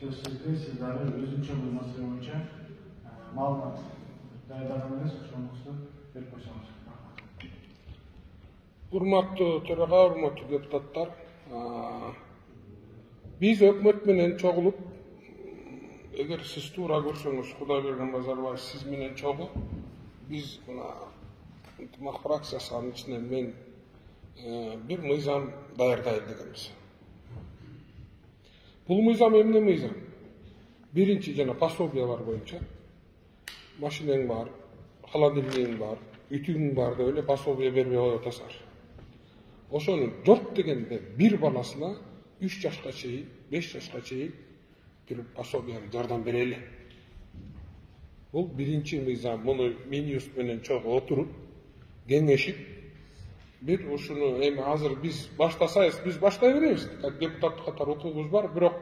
Söz sizde, sizlere özünçe bulması boyunca malumat dayarlanırız, şonusu verip koşamız. Urmattуу töreга, urmattуу депутаттар, biz өкмөт менен чогулуп, эгер сиз туура көрсөңүз, Кудайберген Базарбаев сиз менен чогуу, биз мына ынтымак фракциясынын ичинен мен бир мыйзам даярдайлы дегенбиз. Бул мыйзам эмне мыйзам? Биринчи жана пособиялар боюнча машинең бар, холодильнигиң бар, ütүңүң бар деп эле пособия бербей коюп атасыңар. Ошону жок дегенде бир баласына 3 жашка чейин, 5 жашка чейин бир пособияга жардам берели. Бул биринчи мыйзам. Муну Минюст менен чогуу отуруп, кеңешип, бир ушуну эми азыр биз баштасайбыз, биз баштай беребиз. Депутаттык катар укугубуз бар, бирок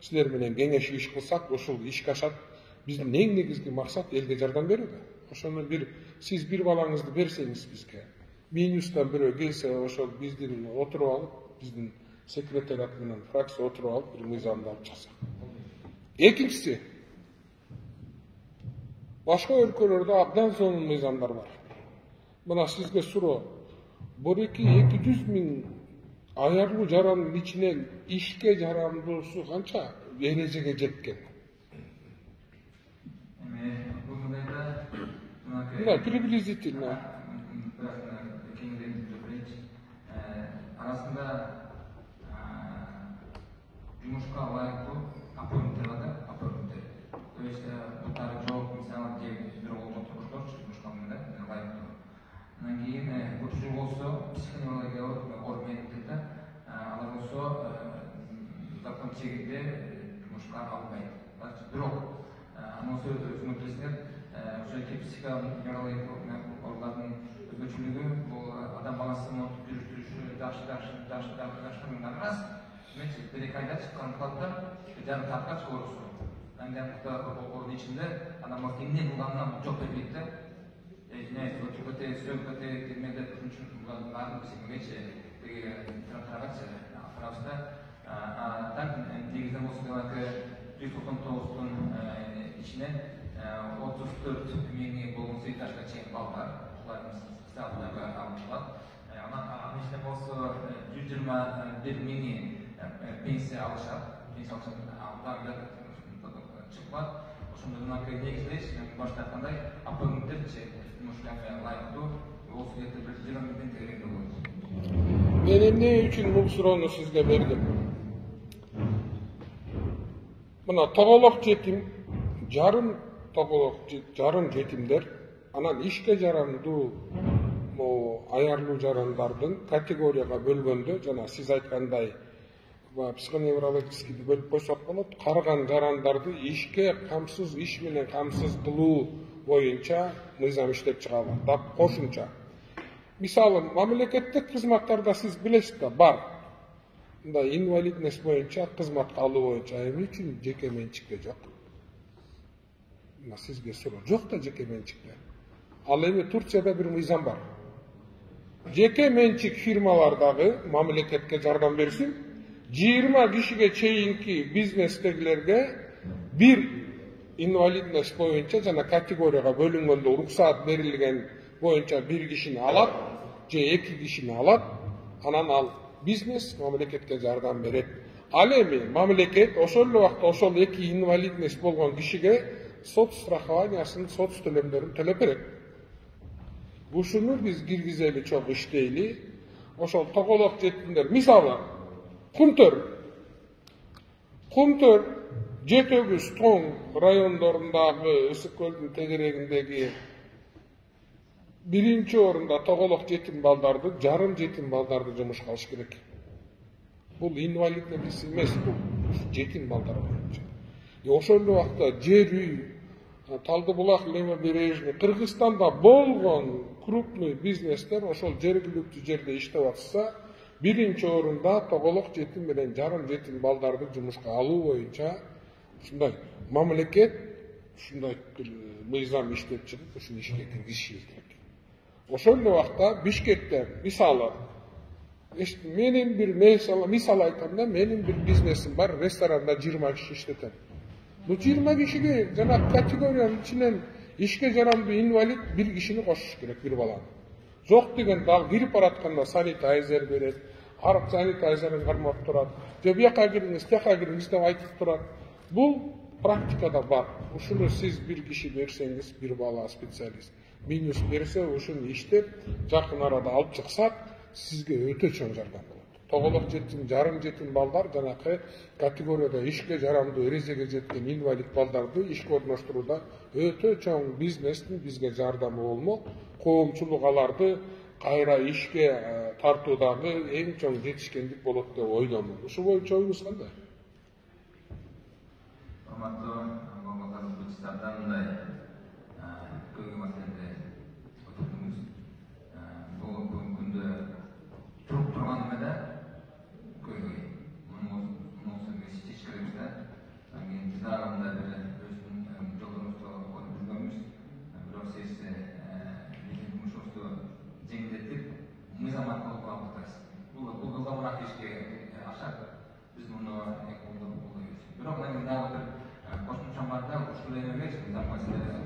силер менен кеңешип иш кылсак, ушул ишке ашат. Биздин эң негизги максат элге жардам берүү да. Ошону сиз бир балаңызды берсеңиз бизге, Минюстан бирөө келсе, ошол биздин отуруп алып, биздин секретариат менен фракция отуруп алып, бир мыйзамды алып чыксак. Экинчиси, башка өлкөлөрдө абдан сонун мыйзамдар бар. Мына сизге суроо, 200 миң аярлуу жарандын ичинен ишке жарамдуусу канча эрежеге жеткен? Да, приблизительно. Арасында жумушка ылайыктуу аппараттар бар, аппараттар. То есть бутары жооп, мисалы, бир болгон турмуштор жумушка ылайыктуу. Андан кийин көпчүлүк болсо психологиялык органдар да, алар болсо закон чегинде жумушка албайт. Бирок анын сөзүн билесиңер, ошо эки психологиялык органдардын өзгөчөлүгү бул адам баласынын жүрүш-турушу жакшы эмес. Демек, бир айда чыккан калда жарым саатка чыгып анда ордун ичинде адам эмне булганына жооп бербейт да. Сөйгөтө кирмеде үчүн булганын бесигимечи тарагачы аппаратта так негизинен болсо Республиканын ичинен 34 миңи болгон жашка чейин бал бар. Булардын статусуна алынат. Анын ичинде болсо 121 миңи пенсия алышат. Пенсия алышат. Алар чыкпат. Ошондо негизинен башта айткандай аппараттарчы жумушка ылайыктуу болсо бир 20 миңден керек болот. Мен эмне үчүн бул суроону сизге бердим? Мына тоголок жетим, жарым жетимдер, анан ишке жарамдуу аярлуу жарандардын категорияга бөлгөндө, жана сиз айткандай, психоневрологический бөлүп койсок болот, карыган жарандарды ишке камсыз, иш менен камсыз кылуу боюнча мыйзам иштеп чыгарылат. Да кошумча. Мисалы, мамлекеттик кызматтарда сиз билесиз да, бар. Мындай инвалидность боюнча кызматка алуу боюнча эмне үчүн жеке менчикте жок? Мына сизге суроо, жок да жеке менчикте. Ал эми Турцияда бир мыйзам бар. Жеке менчик фирмалардагы мамлекетке жардам берсин, 20 кишиге чейинки бизнестегилерге бир инвалидность боюнча жана категорияга бөлүнгөндө уруксаат берилген боюнча бир кишини алат, же 2 кишини алат, анан ал бизнес мамлекетке жардам берет. Ал эми мамлекет ошол эле убакта ошол 2 инвалидность болгон кишиге сот страхованиясын, сот төлөмдөрүн төлөп берет. Ушуну биз киргизели, чогуу иштейли. Ошол тоголок жетимдер, мисалы, Кумтөр, Жетөгүз, Тоң райондорундагы Ысык көлдүн тегерегиндеги биринчи орунда тоголок жетим балдарды, жарым жетим балдарды жумушка алыш керек. Бул инвалидность эмес, бул жетим балдар боюнча. Ошол эле убакта жер үй, Талдыбулак, Левобережный, Кыргызстанда болгон крупный бизнестер ошол жергиликтүү жерде иштеп атса, биринчи орунда тоголок жетим менен жарым жетим балдарды жумушка алуу боюнча ушундай мамлекет ушундай мыйзам иштеп чыгып, ушуну ишке киргизиши керек. Ошол эле убакта Бишкекте, мисалы, Менин bir misal aytамда, менин bir бизнесим бар, ресторанда 20 киши иштетем. Bu 20 kişiге жана категориянын ичинен ишке жарамдуу инвалид bir kişini кошуш керек, bir баланы. Жок деген ал кирип баратканда санитайзер берет, арып санитайзерин кармап турат, же бияка кириңиз, тияка кириңиз деп айтып турат. Бул практикада бар. Ушуну сиз bir kişi берсеңиз, bir бала специалист, минус берсе, ушуну иштеп, жакын арада алып чыксак, сизге өтө чоң жардам болот. Тоголок жетим, жарым жетим балдар жанакы категорияда ишке жарамдуу эрежеге жеткен инвалид балдарды ишке орноштурууда өтө чоң бизнестин бизге жардамы болмок. Коомчулук аларды кайра ишке тартуудагы эң чоң жетишкендик болот деп ойлоймун. Ушу боюнча оюңуз кандай? Урматтуу балдар, Өзбекстанда мындай көйгөй маселеде отурдуңуз. Бул бүгүнкү күндө туруп турган эмеде көйгөй. Мунусун чечиш керекпиз да. Анан биз дагы мындай бир өзүбүздүн жолдорубузду коюп жүргөнбүз. Бирок сиз биздин жумушубузду жеңилдетип, мыйзам аркылуу кылабыз. Бул ылгамыраак ишке ашат. Биз муну колдойбуз. Бирок мен дагы бир кошумчам бар да, ушул эмеге мыйзам маселеси